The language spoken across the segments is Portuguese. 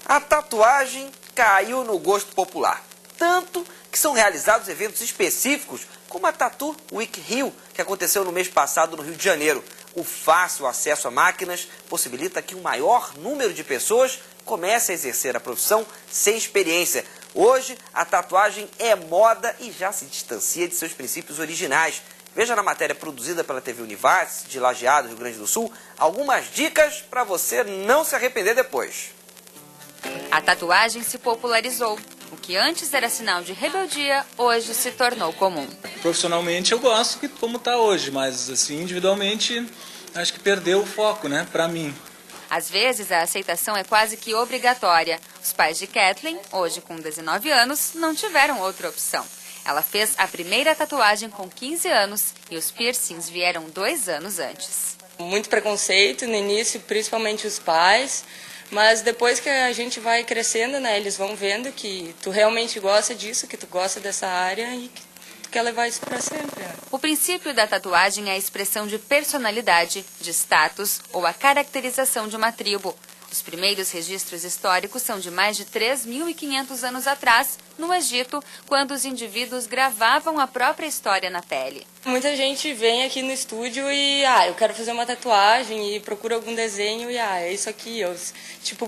A tatuagem caiu no gosto popular, tanto que são realizados eventos específicos, como a Tattoo Week Rio, que aconteceu no mês passado no Rio de Janeiro. O fácil acesso a máquinas possibilita que um maior número de pessoas comece a exercer a profissão sem experiência. Hoje, a tatuagem é moda e já se distancia de seus princípios originais. Veja na matéria produzida pela TV Univaz, de Lajeado, Rio Grande do Sul, algumas dicas para você não se arrepender depois. A tatuagem se popularizou. O que antes era sinal de rebeldia, hoje se tornou comum. Profissionalmente eu gosto como está hoje, mas assim, individualmente acho que perdeu o foco, né, para mim. Às vezes a aceitação é quase que obrigatória. Os pais de Kathleen, hoje com 19 anos, não tiveram outra opção. Ela fez a primeira tatuagem com 15 anos e os piercings vieram 2 anos antes. Muito preconceito no início, principalmente os pais. Mas depois que a gente vai crescendo, né, eles vão vendo que tu realmente gosta disso, que tu gosta dessa área e que tu quer levar isso para sempre. Né? O princípio da tatuagem é a expressão de personalidade, de status ou a caracterização de uma tribo. Os primeiros registros históricos são de mais de 3.500 anos atrás, no Egito, quando os indivíduos gravavam a própria história na pele. Muita gente vem aqui no estúdio e, eu quero fazer uma tatuagem e procura algum desenho e, é isso aqui. Eu,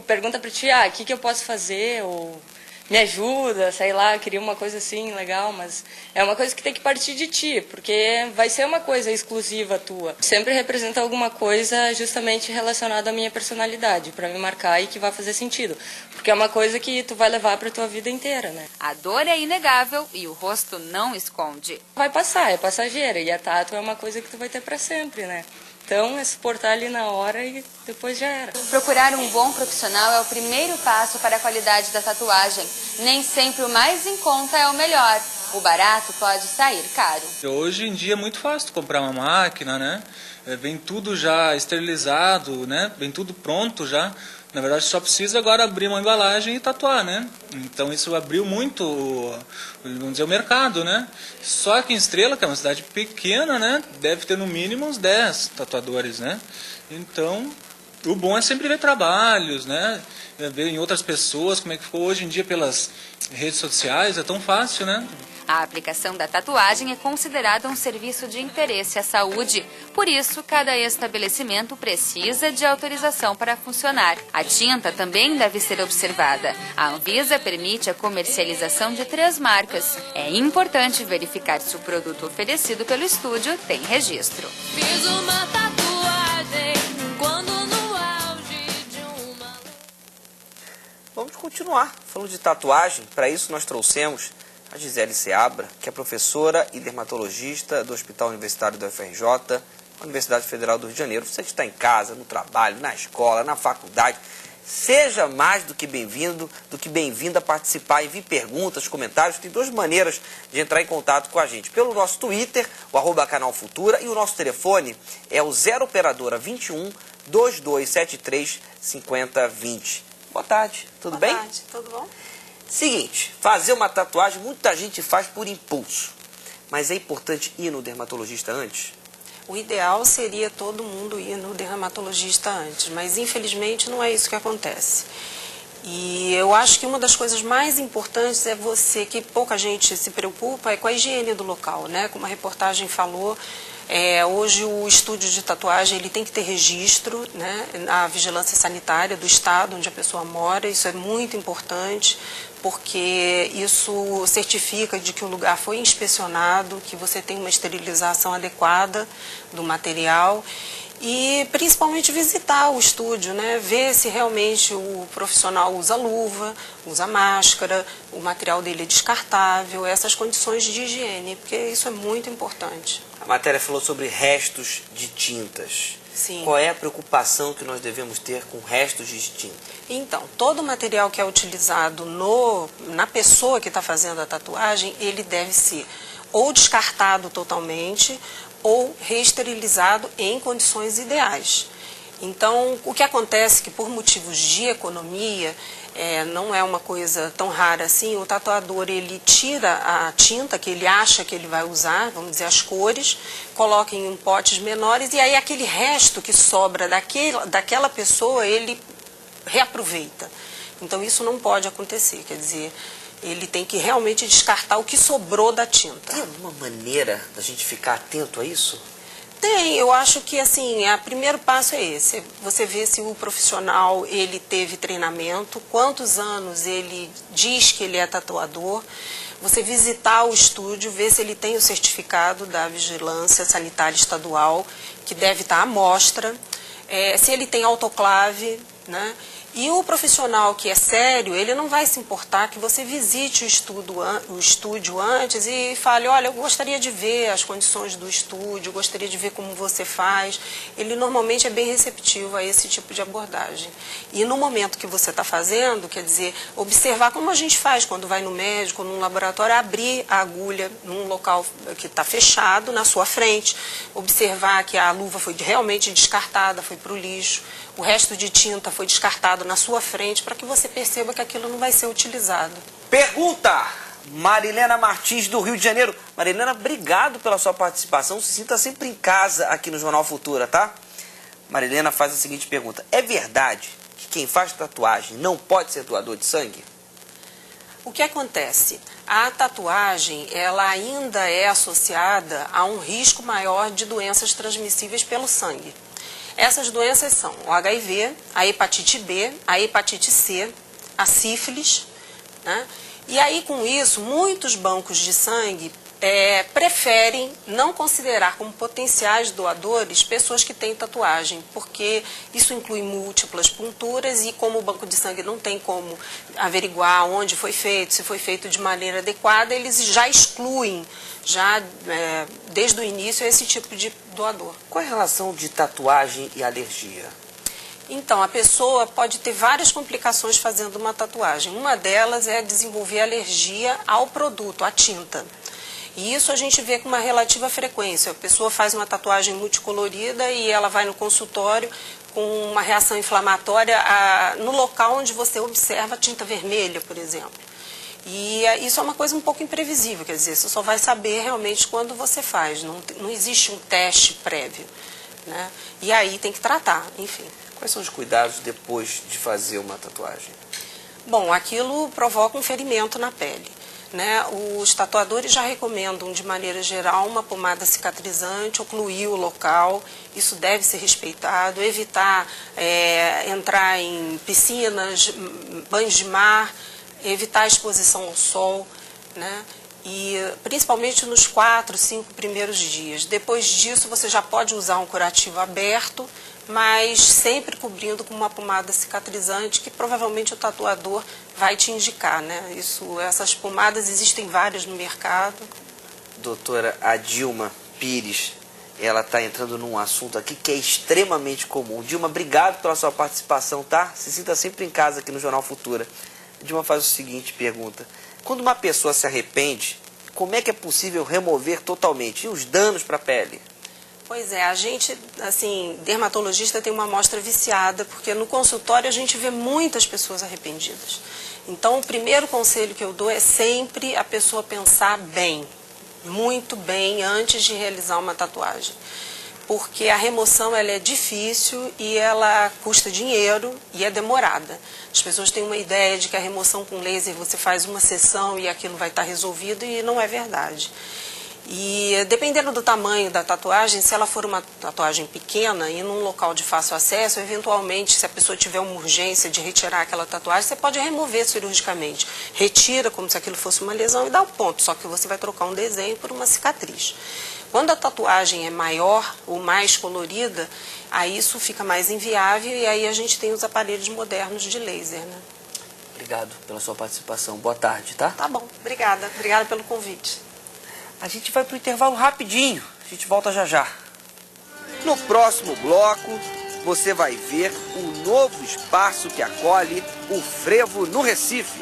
pergunta pra ti, o que eu posso fazer? Ou me ajuda, sei lá, queria uma coisa assim, legal, mas é uma coisa que tem que partir de ti, porque vai ser uma coisa exclusiva tua. Sempre representa alguma coisa justamente relacionada à minha personalidade, para me marcar e que vai fazer sentido, porque é uma coisa que tu vai levar para tua vida inteira, né? A dor é inegável e o rosto não esconde. Vai passar, é passageira, e a tatu é uma coisa que tu vai ter para sempre, né? Então, é suportar ali na hora e depois já era. Procurar um bom profissional é o primeiro passo para a qualidade da tatuagem. Nem sempre o mais em conta é o melhor. O barato pode sair caro. Hoje em dia é muito fácil comprar uma máquina, né? Vem tudo já esterilizado, né? Vem tudo pronto já. Na verdade, só precisa agora abrir uma embalagem e tatuar, né? Então isso abriu muito, vamos dizer, o mercado, né? Só aqui em Estrela, que é uma cidade pequena, né? Deve ter no mínimo uns 10 tatuadores, né? Então, o bom é sempre ver trabalhos, né? Ver em outras pessoas como é que ficou hoje em dia pelas redes sociais, é tão fácil, né? A aplicação da tatuagem é considerada um serviço de interesse à saúde. Por isso, cada estabelecimento precisa de autorização para funcionar. A tinta também deve ser observada. A Anvisa permite a comercialização de 3 marcas. É importante verificar se o produto oferecido pelo estúdio tem registro. Fiz uma tatuagem quando no auge de uma... Vamos continuar falando de tatuagem. Para isso nós trouxemos a Gisele Seabra, que é professora e dermatologista do Hospital Universitário da UFRJ, Universidade Federal do Rio de Janeiro. Você que está em casa, no trabalho, na escola, na faculdade, seja mais do que bem-vindo, a participar, envie perguntas, comentários. Tem 2 maneiras de entrar em contato com a gente. Pelo nosso Twitter, o @canal Futura, e o nosso telefone é o 0 operadora 21 2273 5020. Boa tarde, tudo bem? Boa tarde, tudo bom? Seguinte, fazer uma tatuagem muita gente faz por impulso, mas é importante ir no dermatologista antes? O ideal seria todo mundo ir no dermatologista antes, mas infelizmente não é isso que acontece. E eu acho que uma das coisas mais importantes é que pouca gente se preocupa, é com a higiene do local, né? Como a reportagem falou, hoje o estúdio de tatuagem ele tem que ter registro, né? Na vigilância sanitária do estado onde a pessoa mora, isso é muito importante, porque isso certifica de que o lugar foi inspecionado, que você tem uma esterilização adequada do material e principalmente visitar o estúdio, né? Ver se realmente o profissional usa luva, usa máscara, o material dele é descartável, essas condições de higiene, porque isso é muito importante. A matéria falou sobre restos de tintas. Sim. Qual é a preocupação que nós devemos ter com restos de tinta? Então, todo o material que é utilizado na pessoa que está fazendo a tatuagem, ele deve ser ou descartado totalmente ou reesterilizado em condições ideais. Então, o que acontece é que por motivos de economia, não é uma coisa tão rara assim, o tatuador ele tira a tinta que ele acha que ele vai usar, vamos dizer as cores, coloca em potes menores e aí aquele resto que sobra daquela pessoa ele reaproveita. Então isso não pode acontecer, quer dizer, ele tem que realmente descartar o que sobrou da tinta. Tem alguma maneira da gente ficar atento a isso? Tem, eu acho que assim, o primeiro passo é esse, você vê se o profissional ele teve treinamento, quantos anos ele diz que ele é tatuador, você visitar o estúdio, ver se ele tem o certificado da Vigilância Sanitária Estadual, que deve estar à mostra, se ele tem autoclave, né? E o profissional que é sério, ele não vai se importar que você visite o estúdio antes e fale, olha, eu gostaria de ver as condições do estúdio, gostaria de ver como você faz. Ele normalmente é bem receptivo a esse tipo de abordagem. E no momento que você está fazendo, quer dizer, observar como a gente faz quando vai no médico, num laboratório, abrir a agulha num local que está fechado, na sua frente, observar que a luva foi realmente descartada, foi para o lixo, o resto de tinta foi descartado na sua frente para que você perceba que aquilo não vai ser utilizado. Pergunta! Marilena Martins, do Rio de Janeiro. Marilena, obrigado pela sua participação. Se sinta sempre em casa aqui no Jornal Futura, tá? Marilena faz a seguinte pergunta. É verdade que quem faz tatuagem não pode ser doador de sangue? O que acontece? A tatuagem, ela ainda é associada a um risco maior de doenças transmissíveis pelo sangue. Essas doenças são o HIV, a hepatite B, a hepatite C, a sífilis, né? E aí, com isso, muitos bancos de sangue preferem não considerar como potenciais doadores pessoas que têm tatuagem, porque isso inclui múltiplas punturas e como o banco de sangue não tem como averiguar onde foi feito, se foi feito de maneira adequada, eles já excluem, desde o início, esse tipo de doador. Qual é a relação de tatuagem e alergia? Então, a pessoa pode ter várias complicações fazendo uma tatuagem. Uma delas é desenvolver alergia ao produto, à tinta. E isso a gente vê com uma relativa frequência. A pessoa faz uma tatuagem multicolorida e ela vai no consultório com uma reação inflamatória no local onde você observa a tinta vermelha, por exemplo. E isso é uma coisa um pouco imprevisível, quer dizer, você só vai saber realmente quando você faz, não existe um teste prévio, né? E aí tem que tratar, enfim. Quais são os cuidados depois de fazer uma tatuagem? Bom, aquilo provoca um ferimento na pele, né? Os tatuadores já recomendam, de maneira geral, uma pomada cicatrizante, ocluir o local, isso deve ser respeitado, evitar entrar em piscinas, banhos de mar, evitar a exposição ao sol, né? E principalmente nos 4, 5 primeiros dias. Depois disso, você já pode usar um curativo aberto, mas sempre cobrindo com uma pomada cicatrizante, que provavelmente o tatuador vai te indicar, né? Essas pomadas existem várias no mercado. Doutora Adilma Pires, ela está entrando num assunto aqui que é extremamente comum. Dilma, obrigado pela sua participação, tá? Se sinta sempre em casa aqui no Jornal Futura. A Dilma faz o seguinte, pergunta. Quando uma pessoa se arrepende, como é que é possível remover totalmente? E os danos para a pele? Pois é, a gente, assim, dermatologista tem uma amostra viciada, porque no consultório a gente vê muitas pessoas arrependidas. Então, o primeiro conselho que eu dou é sempre a pessoa pensar bem, muito bem, antes de realizar uma tatuagem. Porque a remoção ela é difícil e ela custa dinheiro e é demorada. As pessoas têm uma ideia de que a remoção com laser você faz uma sessão e aquilo vai estar resolvido e não é verdade. E dependendo do tamanho da tatuagem, se ela for uma tatuagem pequena e num local de fácil acesso, eventualmente, se a pessoa tiver uma urgência de retirar aquela tatuagem, você pode remover cirurgicamente. Retira como se aquilo fosse uma lesão e dá o ponto, só que você vai trocar um desenho por uma cicatriz. Quando a tatuagem é maior ou mais colorida, aí isso fica mais inviável e aí a gente tem os aparelhos modernos de laser, né? Obrigado pela sua participação. Boa tarde, tá? Tá bom, obrigada. Obrigada pelo convite. A gente vai para o intervalo rapidinho. A gente volta já já. No próximo bloco, você vai ver o novo espaço que acolhe o frevo no Recife.